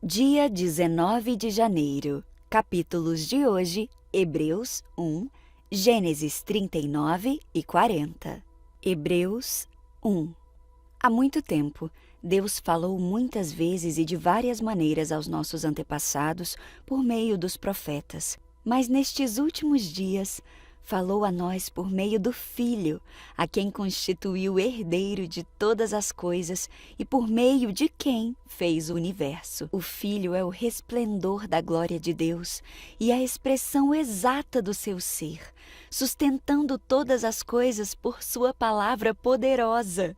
Dia 19 de janeiro. Capítulos de hoje: Hebreus 1, Gênesis 39 e 40. Hebreus 1. Há muito tempo, Deus falou muitas vezes e de várias maneiras aos nossos antepassados por meio dos profetas. Mas nestes últimos dias, falou a nós por meio do Filho, a quem constituiu herdeiro de todas as coisas e por meio de quem fez o universo. O Filho é o resplendor da glória de Deus e a expressão exata do seu ser, sustentando todas as coisas por sua palavra poderosa.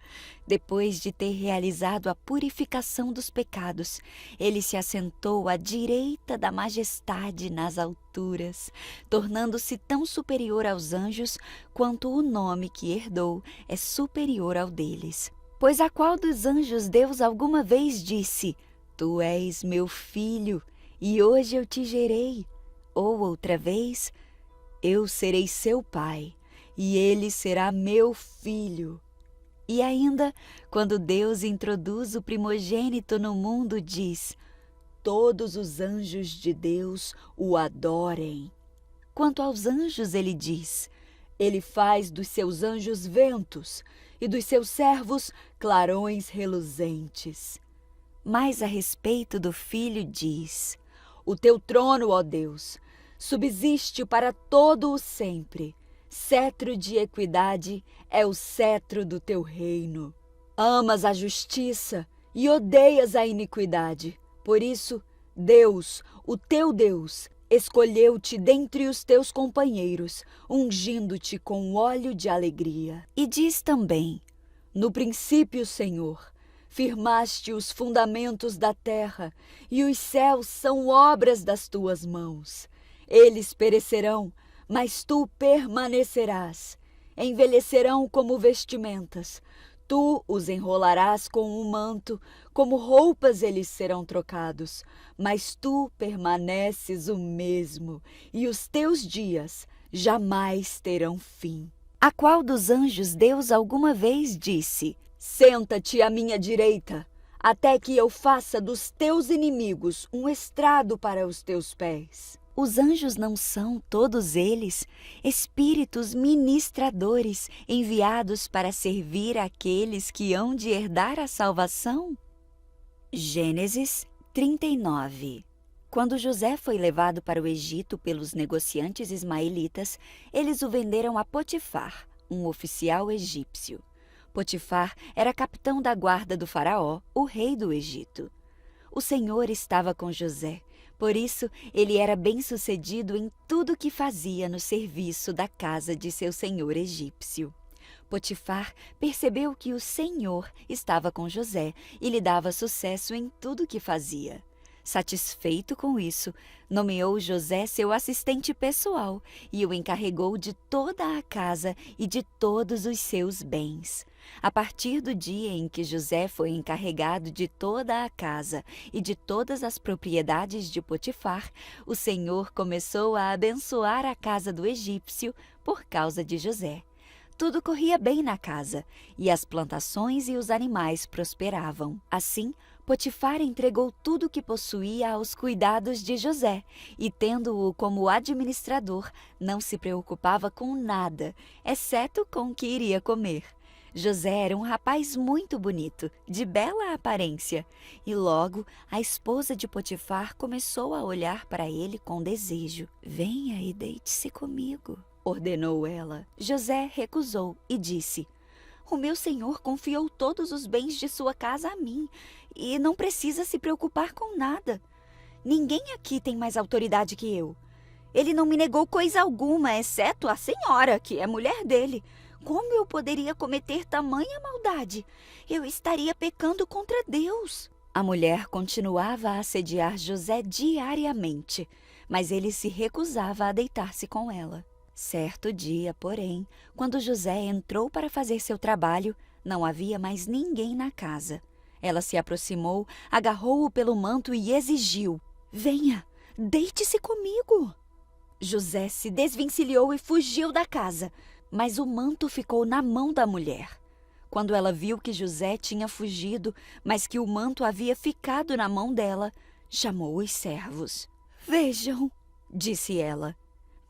Depois de ter realizado a purificação dos pecados, ele se assentou à direita da majestade nas alturas, tornando-se tão superior aos anjos quanto o nome que herdou é superior ao deles. Pois a qual dos anjos Deus alguma vez disse: Tu és meu filho, e hoje eu te gerei? Ou outra vez: Eu serei seu pai, e ele será meu filho. E ainda, quando Deus introduz o primogênito no mundo, diz: Todos os anjos de Deus o adorem. Quanto aos anjos, ele diz: Ele faz dos seus anjos ventos e dos seus servos clarões reluzentes. Mas a respeito do Filho diz: O teu trono, ó Deus, subsiste para todo o sempre. Cetro de equidade é o cetro do teu reino. Amas a justiça e odeias a iniquidade. Por isso, Deus, o teu Deus, escolheu-te dentre os teus companheiros, ungindo-te com óleo de alegria. E diz também: No princípio, Senhor, firmaste os fundamentos da terra, e os céus são obras das tuas mãos. Eles perecerão, mas tu permanecerás. Envelhecerão como vestimentas. Tu os enrolarás com um manto, como roupas eles serão trocados. Mas tu permaneces o mesmo, e os teus dias jamais terão fim. A qual dos anjos Deus alguma vez disse: Senta-te à minha direita, até que eu faça dos teus inimigos um estrado para os teus pés? Os anjos não são, todos eles, espíritos ministradores enviados para servir àqueles que hão de herdar a salvação? Gênesis 39. Quando José foi levado para o Egito pelos negociantes ismaelitas, eles o venderam a Potifar, um oficial egípcio. Potifar era capitão da guarda do faraó, o rei do Egito. O Senhor estava com José. Por isso, ele era bem-sucedido em tudo que fazia no serviço da casa de seu senhor egípcio. Potifar percebeu que o Senhor estava com José e lhe dava sucesso em tudo que fazia. Satisfeito com isso, nomeou José seu assistente pessoal e o encarregou de toda a casa e de todos os seus bens. A partir do dia em que José foi encarregado de toda a casa e de todas as propriedades de Potifar, o Senhor começou a abençoar a casa do egípcio por causa de José. Tudo corria bem na casa, e as plantações e os animais prosperavam. Assim, Potifar entregou tudo o que possuía aos cuidados de José, e tendo-o como administrador, não se preocupava com nada, exceto com o que iria comer. José era um rapaz muito bonito, de bela aparência, e logo a esposa de Potifar começou a olhar para ele com desejo. Venha e deite-se comigo, ordenou ela. José recusou e disse: O meu senhor confiou todos os bens de sua casa a mim e não precisa se preocupar com nada. Ninguém aqui tem mais autoridade que eu. Ele não me negou coisa alguma, exceto a senhora, que é mulher dele. Como eu poderia cometer tamanha maldade? Eu estaria pecando contra Deus. A mulher continuava a assediar José diariamente, mas ele se recusava a deitar-se com ela. Certo dia, porém, quando José entrou para fazer seu trabalho, não havia mais ninguém na casa. Ela se aproximou, agarrou-o pelo manto e exigiu: Venha, deite-se comigo. José se desvencilhou e fugiu da casa, mas o manto ficou na mão da mulher. Quando ela viu que José tinha fugido, mas que o manto havia ficado na mão dela, Chamou os servos. Vejam, disse ela.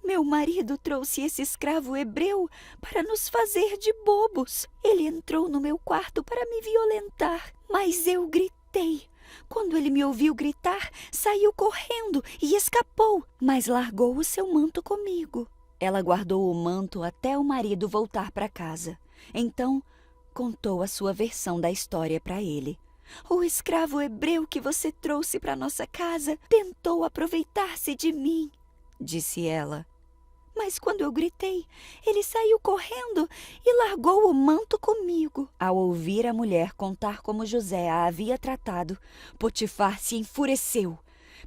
Meu marido trouxe esse escravo hebreu para nos fazer de bobos. Ele entrou no meu quarto para me violentar, mas eu gritei. Quando ele me ouviu gritar, saiu correndo e escapou, mas largou o seu manto comigo. Ela guardou o manto até o marido voltar para casa. Então, contou a sua versão da história para ele. O escravo hebreu que você trouxe para nossa casa tentou aproveitar-se de mim, disse ela. Mas quando eu gritei, ele saiu correndo e largou o manto comigo. Ao ouvir a mulher contar como José a havia tratado, Potifar se enfureceu.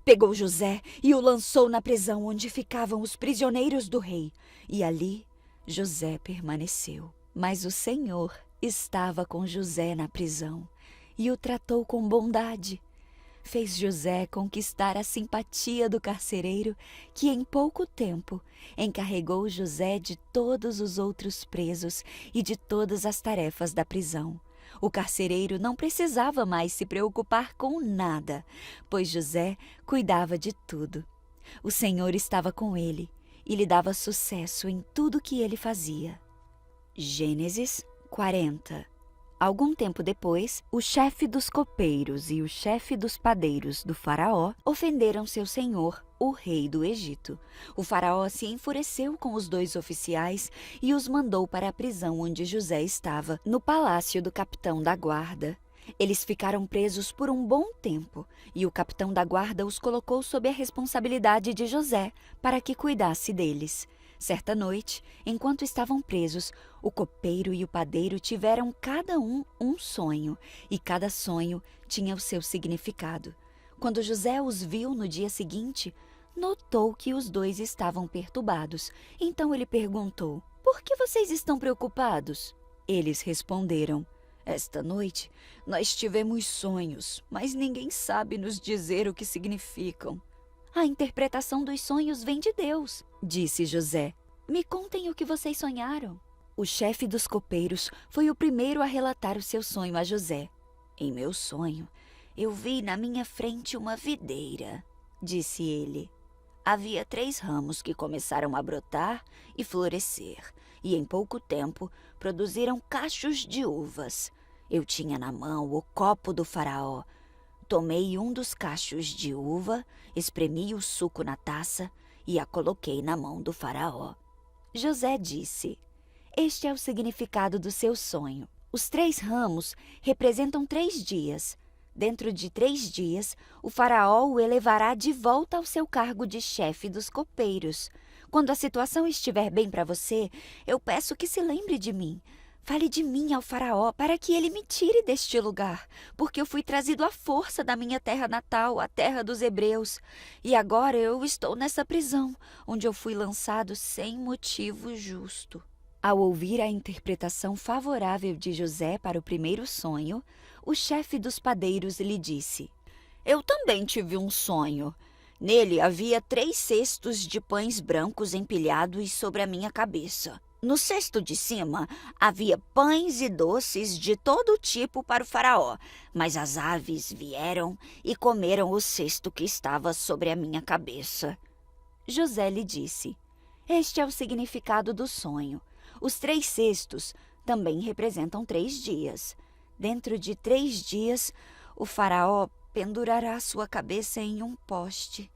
Pegou José e o lançou na prisão onde ficavam os prisioneiros do rei. E ali José permaneceu. Mas o Senhor estava com José na prisão e o tratou com bondade. Fez José conquistar a simpatia do carcereiro, que em pouco tempo encarregou José de todos os outros presos e de todas as tarefas da prisão. O carcereiro não precisava mais se preocupar com nada, pois José cuidava de tudo. O Senhor estava com ele e lhe dava sucesso em tudo que ele fazia. Gênesis 40. Algum tempo depois, o chefe dos copeiros e o chefe dos padeiros do faraó ofenderam seu senhor, o rei do Egito. O faraó se enfureceu com os dois oficiais e os mandou para a prisão onde José estava, no palácio do capitão da guarda. Eles ficaram presos por um bom tempo e o capitão da guarda os colocou sob a responsabilidade de José para que cuidasse deles. Certa noite, enquanto estavam presos, o copeiro e o padeiro tiveram cada um sonho, e cada sonho tinha o seu significado. Quando José os viu no dia seguinte, notou que os dois estavam perturbados. Então ele perguntou: "Por que vocês estão preocupados?" Eles responderam: "Esta noite nós tivemos sonhos, mas ninguém sabe nos dizer o que significam." "A interpretação dos sonhos vem de Deus", disse José. "Me contem o que vocês sonharam." O chefe dos copeiros foi o primeiro a relatar o seu sonho a José. "Em meu sonho, eu vi na minha frente uma videira", disse ele. "Havia 3 ramos que começaram a brotar e florescer, e em pouco tempo produziram cachos de uvas. Eu tinha na mão o copo do faraó. Tomei um dos cachos de uva, espremi o suco na taça e a coloquei na mão do faraó." José disse: "Este é o significado do seu sonho. Os 3 ramos representam 3 dias. Dentro de 3 dias, o faraó o elevará de volta ao seu cargo de chefe dos copeiros. Quando a situação estiver bem para você, eu peço que se lembre de mim. Fale de mim ao faraó para que ele me tire deste lugar, porque eu fui trazido à força da minha terra natal, a terra dos hebreus. E agora eu estou nessa prisão, onde eu fui lançado sem motivo justo." Ao ouvir a interpretação favorável de José para o primeiro sonho, o chefe dos padeiros lhe disse: "Eu também tive um sonho. Nele havia 3 cestos de pães brancos empilhados sobre a minha cabeça. No cesto de cima havia pães e doces de todo tipo para o faraó, mas as aves vieram e comeram o cesto que estava sobre a minha cabeça." José lhe disse: "Este é o significado do sonho. Os 3 cestos também representam 3 dias. Dentro de 3 dias, o faraó pendurará sua cabeça em um poste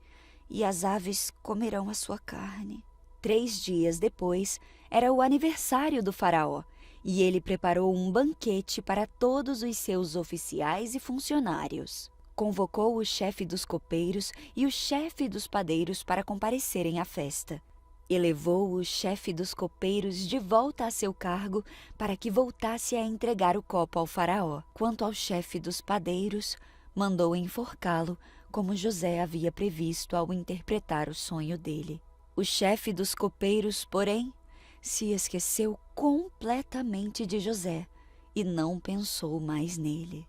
e as aves comerão a sua carne." 3 dias depois, era o aniversário do faraó, e ele preparou um banquete para todos os seus oficiais e funcionários. Convocou o chefe dos copeiros e o chefe dos padeiros para comparecerem à festa. Elevou o chefe dos copeiros de volta a seu cargo para que voltasse a entregar o copo ao faraó. Quanto ao chefe dos padeiros, mandou enforcá-lo, como José havia previsto ao interpretar o sonho dele. O chefe dos copeiros, porém, se esqueceu completamente de José e não pensou mais nele.